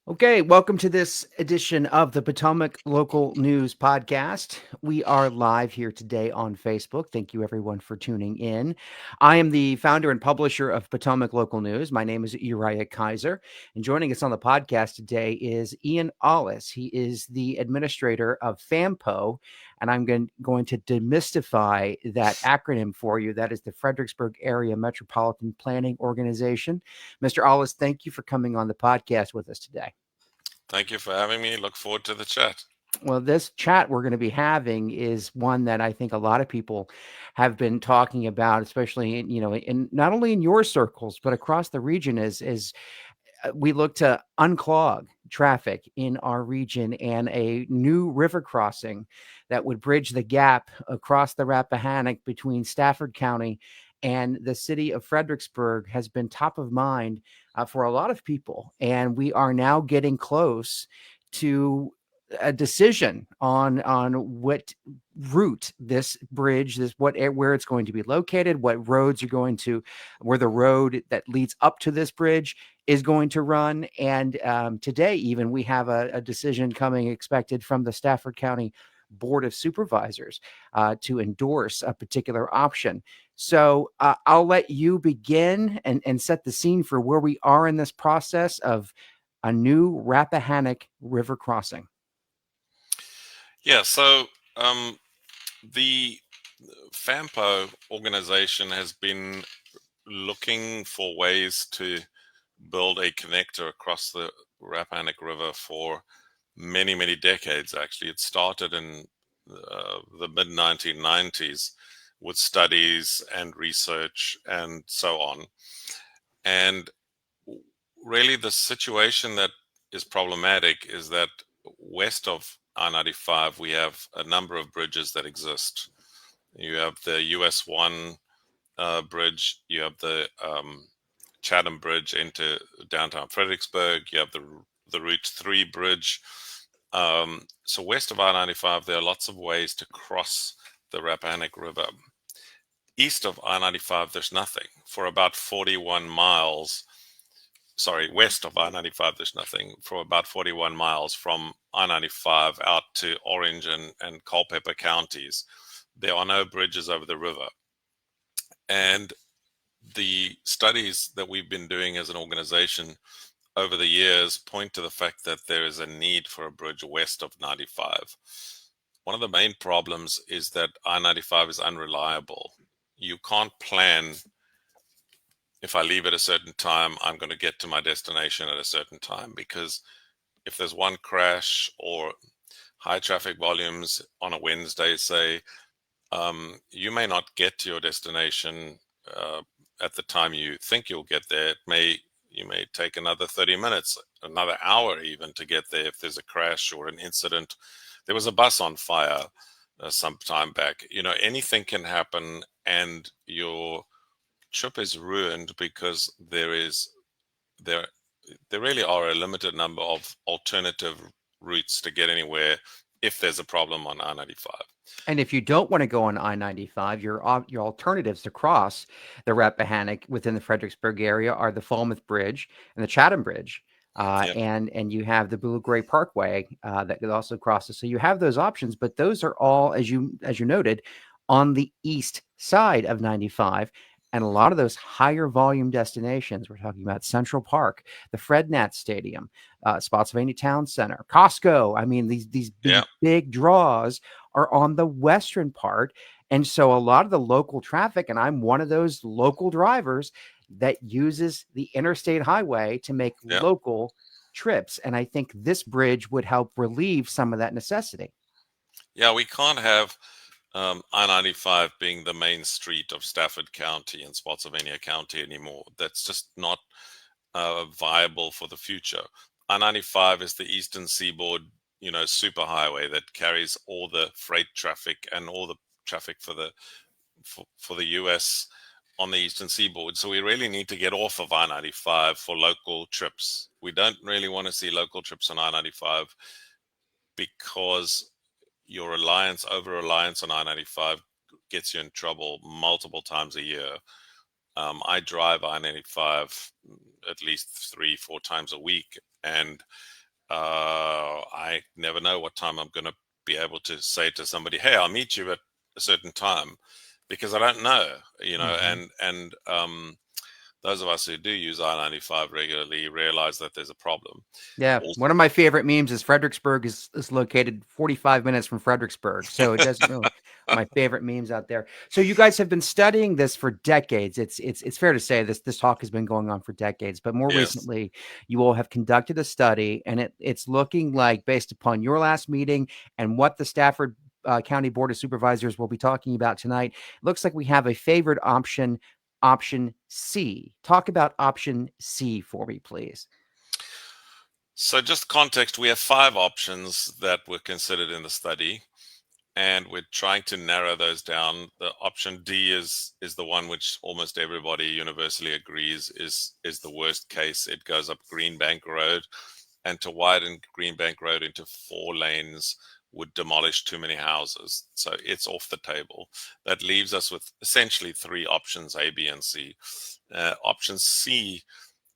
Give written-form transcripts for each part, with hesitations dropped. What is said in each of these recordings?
Okay, welcome to this edition of the Potomac Local News Podcast. We are live here today on Facebook. Thank you, everyone, for tuning in. I am the founder and publisher of Potomac Local News. My name is Uriah Kiser. And joining us on the podcast today is Ian Ollis. He is the administrator of FAMPO. And I'm going to demystify that acronym for you. That is the Fredericksburg Area Metropolitan Planning Organization. Mr. Ollis, thank you for coming on the podcast with us today. Thank you for having me. Look forward to the chat. Well, this chat we're going to be having is one that I think a lot of people have been talking about, especially in not only in your circles but across the region. As we look to unclog traffic in our region and a new river crossing that would bridge the gap across the Rappahannock between Stafford County and the city of Fredericksburg has been top of mind for a lot of people. And we are now getting close to a decision on what route this bridge, where it's going to be located, what roads are going to, where the road that leads up to this bridge is going to run. And today, even we have a decision coming expected from the Stafford County Board of Supervisors to endorse a particular option. So I'll let you begin and set the scene for where we are in this process of a new Rappahannock River crossing. Yeah, so the FAMPO organization has been looking for ways to build a connector across the Rappahannock River for many, many decades, actually. It started in the mid 1990s with studies and research and so on. And really, the situation that is problematic is that west of I-95, we have a number of bridges that exist. You have the US 1 bridge, you have the Chatham Bridge into downtown Fredericksburg, you have the Route 3 bridge. So west of I-95, there are lots of ways to cross the Rappahannock River. East of I-95, there's nothing. For about 41 miles, west of I-95, there's nothing. For about 41 miles from I-95 out to Orange and Culpeper counties, there are no bridges over the river. And the studies that we've been doing as an organization over the years point to the fact that there is a need for a bridge west of 95. One of the main problems is that I-95 is unreliable. You can't plan, if I leave at a certain time, I'm going to get to my destination at a certain time, because if there's one crash or high traffic volumes on a Wednesday, say, you may not get to your destination at the time you think you'll get there. You may take another 30 minutes, another hour even, to get there if there's a crash or an incident. There was a bus on fire some time back. Anything can happen, and your trip is ruined because there really are a limited number of alternative routes to get anywhere if there's a problem on I-95. And if you don't want to go on I-95, your alternatives to cross the Rappahannock within the Fredericksburg area are the Falmouth Bridge and the Chatham Bridge. Yep. And you have the Blue Gray Parkway that also crosses. So you have those options, but those are all, as you noted, on the east side of 95. And a lot of those higher volume destinations, we're talking about Central Park, the FredNats Stadium, Spotsylvania Town Center, Costco. I mean, these Yeah. big draws are on the western part. And so a lot of the local traffic, and I'm one of those local drivers that uses the interstate highway to make Yeah. local trips. And I think this bridge would help relieve some of that necessity. Yeah, we can't have I-95 being the main street of Stafford County and Spotsylvania County anymore. That's just not viable for the future. I-95 is the Eastern Seaboard, superhighway that carries all the freight traffic and all the traffic for the U.S. on the Eastern Seaboard. So we really need to get off of I-95 for local trips. We don't really want to see local trips on I-95 because your over reliance on I-95 gets you in trouble multiple times a year. I drive I-95 at least 3-4 times a week, and I never know what time I'm going to be able to say to somebody, "Hey, I'll meet you at a certain time," because I don't know, Mhm. and those of us who do use I-95 regularly realize that there's a problem. Yeah, Also, one of my favorite memes is Fredericksburg is located 45 minutes from Fredericksburg, so it doesn't really my favorite memes out there. So you guys have been studying this for decades. It's fair to say this talk has been going on for decades, but more yes. recently, you all have conducted a study, and it's looking like, based upon your last meeting and what the Stafford County Board of Supervisors will be talking about tonight, it looks like we have a favored option, option C. Talk about option C for me, please. So just context, we have 5 options that were considered in the study, and we're trying to narrow those down. The option D is the one which almost everybody universally agrees is the worst case. It goes up Greenbank Road, and to widen Greenbank Road into 4 lanes would demolish too many houses. So it's off the table. That leaves us with essentially 3 options, A, B, and C. Option C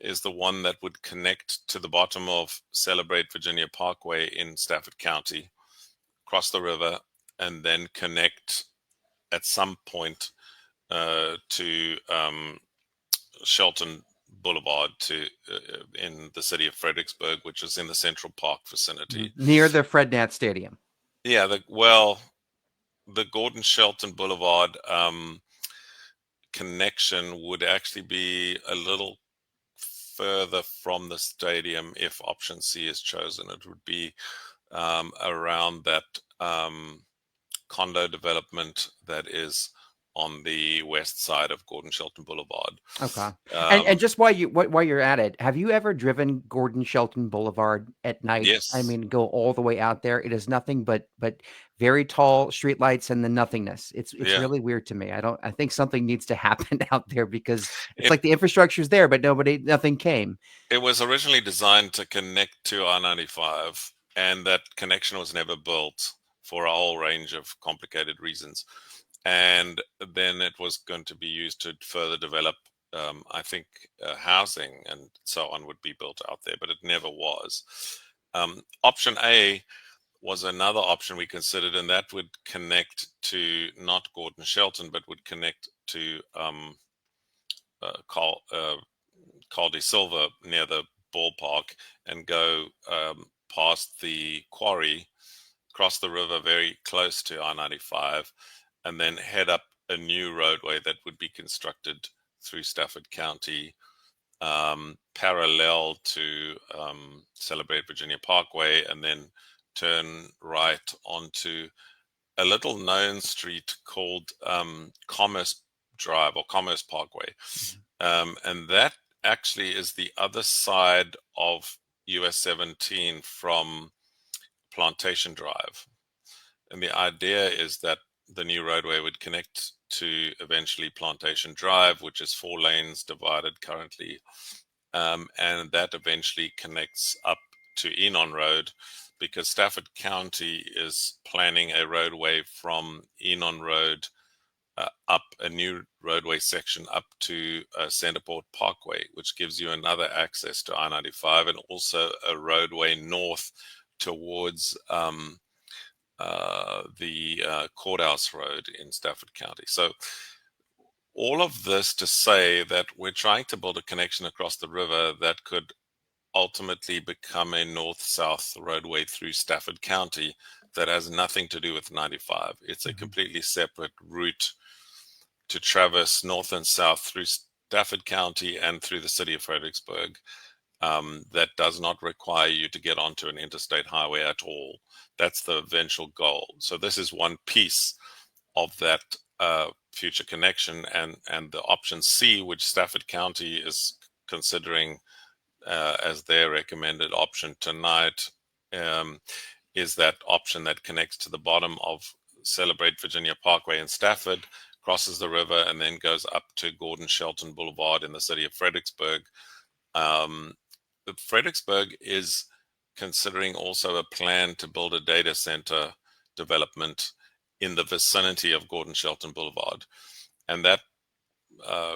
is the one that would connect to the bottom of Celebrate Virginia Parkway in Stafford County, cross the river, and then connect at some point to Shelton Boulevard to in the city of Fredericksburg, which is in the Central Park vicinity. Near the FredNats Stadium. Yeah, the Gordon Shelton Boulevard connection would actually be a little further from the stadium if option C is chosen. It would be around that condo development that is on the west side of Gordon Shelton Boulevard. Okay. And Um, just while you're at it, have you ever driven Gordon Shelton Boulevard at night? I yes, mean, go all the way out there. It is nothing but very tall streetlights and the nothingness. It's yeah. really weird to me. I think something needs to happen out there because it's It like the infrastructure's there, but nothing came. it was originally designed to connect to I-95, and that connection was never built for a whole range of complicated reasons. And then it was going to be used to further develop, I think, housing and so on would be built out there, but it never was. Option A was another option we considered, and that would connect to not Gordon Shelton, but would connect to Carl de Silva near the ballpark and go past the quarry, cross the river very close to I-95, and then head up a new roadway that would be constructed through Stafford County, parallel to Celebrate Virginia Parkway, and then turn right onto a little known street called Commerce Drive or Commerce Parkway. And that actually is the other side of US 17 from Plantation Drive. And the idea is that the new roadway would connect to eventually Plantation Drive, which is 4 lanes divided currently. And that eventually connects up to Enon Road, because Stafford County is planning a roadway from Enon Road up a new roadway section up to Centerport Parkway, which gives you another access to I-95 and also a roadway north towards the Courthouse Road in Stafford County. So all of this to say that we're trying to build a connection across the river that could ultimately become a north-south roadway through Stafford County that has nothing to do with 95. It's a Mhm. completely separate route to traverse north and south through Stafford County and through the city of Fredericksburg, that does not require you to get onto an interstate highway at all. That's the eventual goal. So this is one piece of that future connection, and the option C, which Stafford County is considering as their recommended option tonight, is that option that connects to the bottom of Celebrate Virginia Parkway in Stafford, crosses the river, and then goes up to Gordon Shelton Boulevard in the city of Fredericksburg. Um, Fredericksburg is considering also a plan to build a data center development in the vicinity of Gordon Shelton Boulevard. And that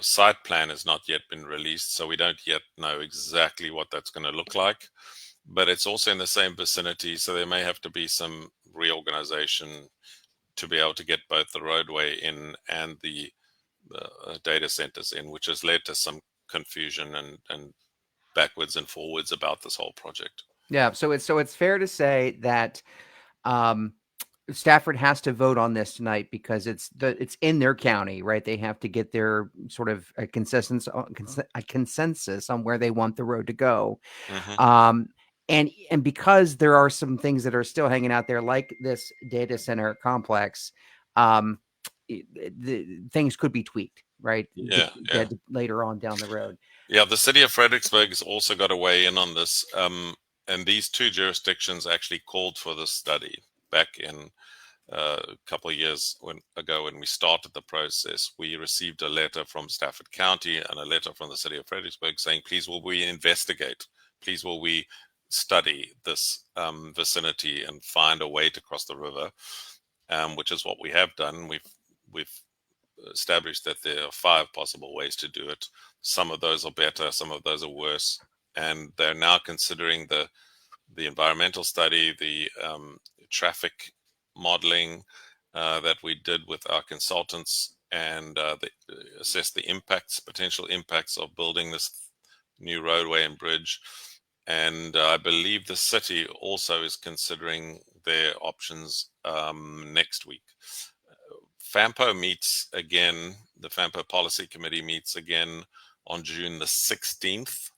site plan has not yet been released, so we don't yet know exactly what that's going to look like. But it's also in the same vicinity, so there may have to be some reorganization to be able to get both the roadway in and the data centers in, which has led to some confusion and backwards and forwards about this whole project. Yeah, so it's fair to say that um, Stafford has to vote on this tonight because it's in their county, right? They have to get their sort of a consensus on where they want the road to go. Hmm. Um, and because there are some things that are still hanging out there, like this data center complex, um, the things could be tweaked, right? Yeah, yeah. Later on down the road. Yeah, the city of Fredericksburg has also got to weigh in on this. And these two jurisdictions actually called for this study back in a couple of years ago when we started the process. We received a letter from Stafford County and a letter from the city of Fredericksburg saying, please will we investigate? Please will we study this vicinity and find a way to cross the river, which is what we have done. We've established that there are 5 possible ways to do it. Some of those are better, some of those are worse, and they're now considering the environmental study, the traffic modeling that we did with our consultants, and assess the impacts, potential impacts of building this new roadway and bridge. And I believe the city also is considering their options next week. FAMPO meets again, the FAMPO Policy Committee meets again on June the 16th,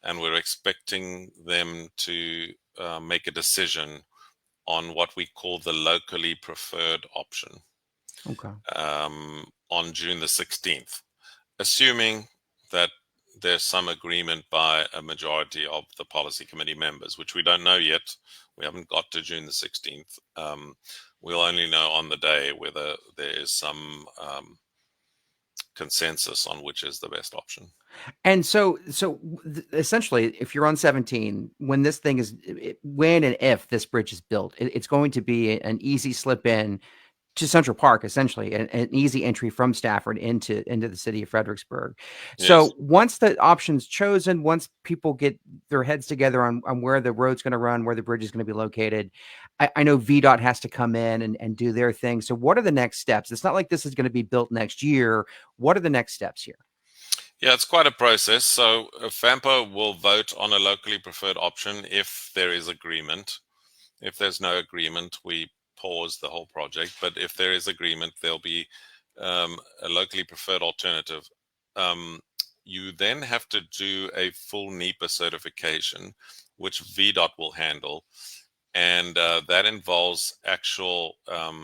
and we're expecting them to make a decision on what we call the locally preferred option Okay. on June the 16th, assuming that there's some agreement by a majority of the policy committee members, which we don't know yet. We haven't got to June the 16th. We'll only know on the day whether there is some consensus on which is the best option. And essentially, if you're on 17, when this thing is, when and if this bridge is built, it's going to be an easy slip in to Central Park, essentially, an easy entry from Stafford into the city of Fredericksburg. Yes. So once the option's chosen, once people get their heads together on where the road's going to run, where the bridge is going to be located, I know VDOT has to come in and do their thing. So what are the next steps? It's not like this is going to be built next year. What are the next steps here? Yeah, it's quite a process. So FAMPO will vote on a locally preferred option if there is agreement. If there's no agreement, we pause the whole project. But if there is agreement, there'll be a locally preferred alternative. You then have to do a full NEPA certification, which VDOT will handle. And that involves actual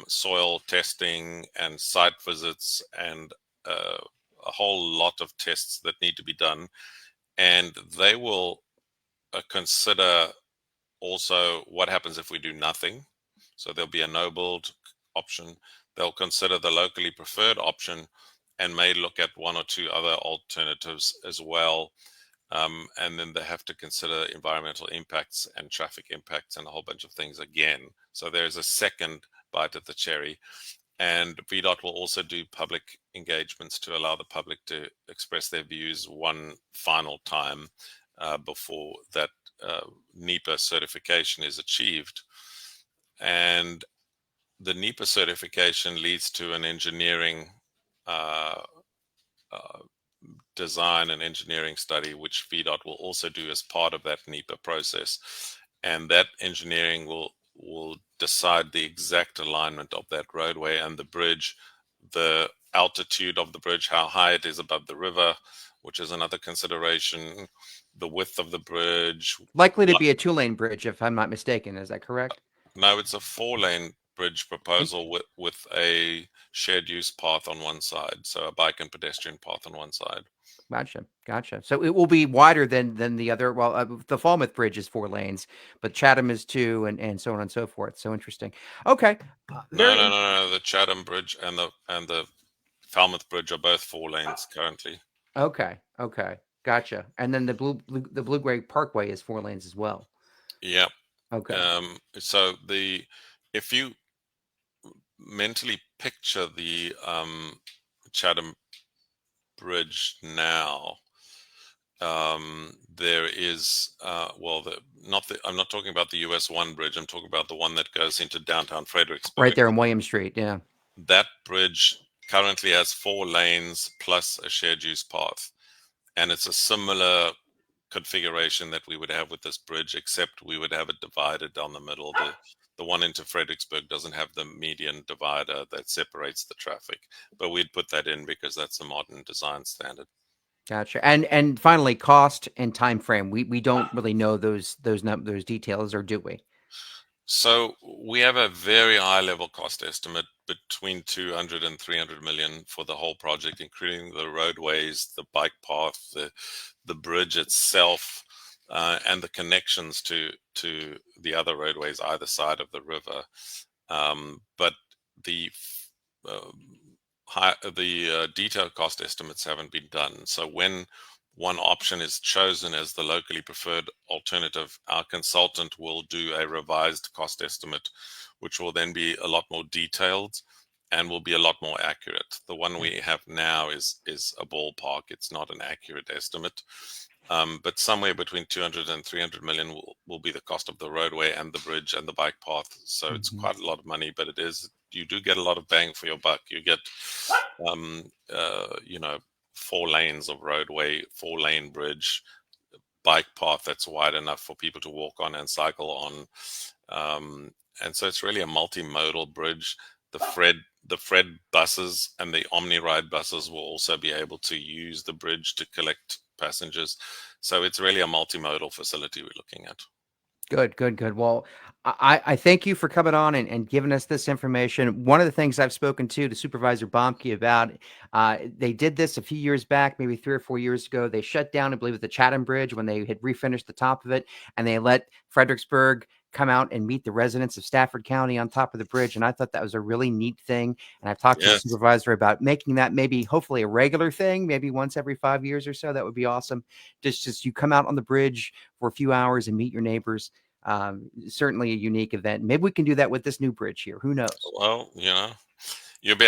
soil testing and site visits and a whole lot of tests that need to be done. And they will consider also what happens if we do nothing. So there'll be a no build option. They'll consider the locally preferred option and may look at 1 or 2 other alternatives as well. And then they have to consider environmental impacts and traffic impacts and a whole bunch of things again. So there's a second bite at the cherry. And VDOT will also do public engagements to allow the public to express their views one final time before that NEPA certification is achieved. And the NEPA certification leads to an engineering uh, uh, design and engineering study, which VDOT will also do as part of that NEPA process. And that engineering will decide the exact alignment of that roadway and the bridge, the altitude of the bridge, how high it is above the river, which is another consideration, the width of the bridge. Likely to be a 2-lane bridge, if I'm not mistaken. Is that correct? No, it's a 4-lane bridge proposal with a shared use path on one side, so a bike and pedestrian path on one side. Gotcha. So it will be wider than the other. Well, the Falmouth Bridge is 4 lanes, but Chatham is 2, and so on and so forth. So interesting. Okay, No. The Chatham Bridge and the Falmouth Bridge are both 4 lanes currently. Okay, gotcha. And then the Blue Gray Parkway is 4 lanes as well. Yeah. Okay. So if you mentally picture the Chatham bridge now, there is I'm not talking about the US 1 bridge. I'm talking about the one that goes into downtown Right Fredericksburg. there on William Street. Yeah. That bridge currently has 4 lanes plus a shared use path, and it's a similar configuration that we would have with this bridge, except we would have it divided down the middle. The one into Fredericksburg doesn't have the median divider that separates the traffic, but we'd put that in because that's a modern design standard. Gotcha. And finally, cost and time frame. We don't really know those details, or do we? So we have a very high level cost estimate between 200 and 300 million for the whole project, including the roadways, the bike path, the bridge itself, and the connections to the other roadways either side of the river. But the uh, detailed cost estimates haven't been done. So when one option is chosen as the locally preferred alternative, our consultant will do a revised cost estimate, which will then be a lot more detailed and will be a lot more accurate. The one we have now is a ballpark. It's not an accurate estimate. But somewhere between 200 and 300 million will be the cost of the roadway and the bridge and the bike path. So it's Mm-hmm. quite a lot of money, but you do get a lot of bang for your buck. You get, you know, 4 lanes of roadway, 4-lane bridge, bike path that's wide enough for people to walk on and cycle on. And so it's really a multimodal bridge. The Fred buses and the OmniRide buses will also be able to use the bridge to collect passengers. So it's really a multimodal facility we're looking at. Good, good, good. Well, I thank you for coming on and giving us this information. One of the things I've spoken to Supervisor Bomke about, they did this a few years back, maybe 3 or 4 years ago. They shut down, I believe, the Chatham Bridge when they had refinished the top of it, and they let Fredericksburg come out and meet the residents of Stafford County on top of the bridge. And I thought that was a really neat thing. And I've talked to the Yes. supervisor about making that maybe hopefully a regular thing, maybe once every 5 years or so. That would be awesome. Just you come out on the bridge for a few hours and meet your neighbors. Certainly a unique event. Maybe we can do that with this new bridge here. Who knows? Well, you know, you'll be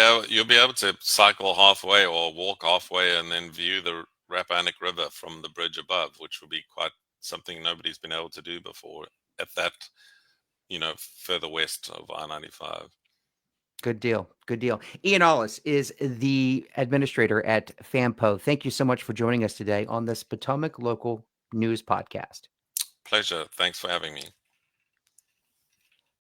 able to cycle halfway or walk halfway and then view the Rappahannock River from the bridge above, which will be quite something nobody's been able to do before at that, further west of I-95. Good deal. Good deal. Ian Ollis is the administrator at FAMPO. Thank you so much for joining us today on this Potomac Local News Podcast. Pleasure. Thanks for having me.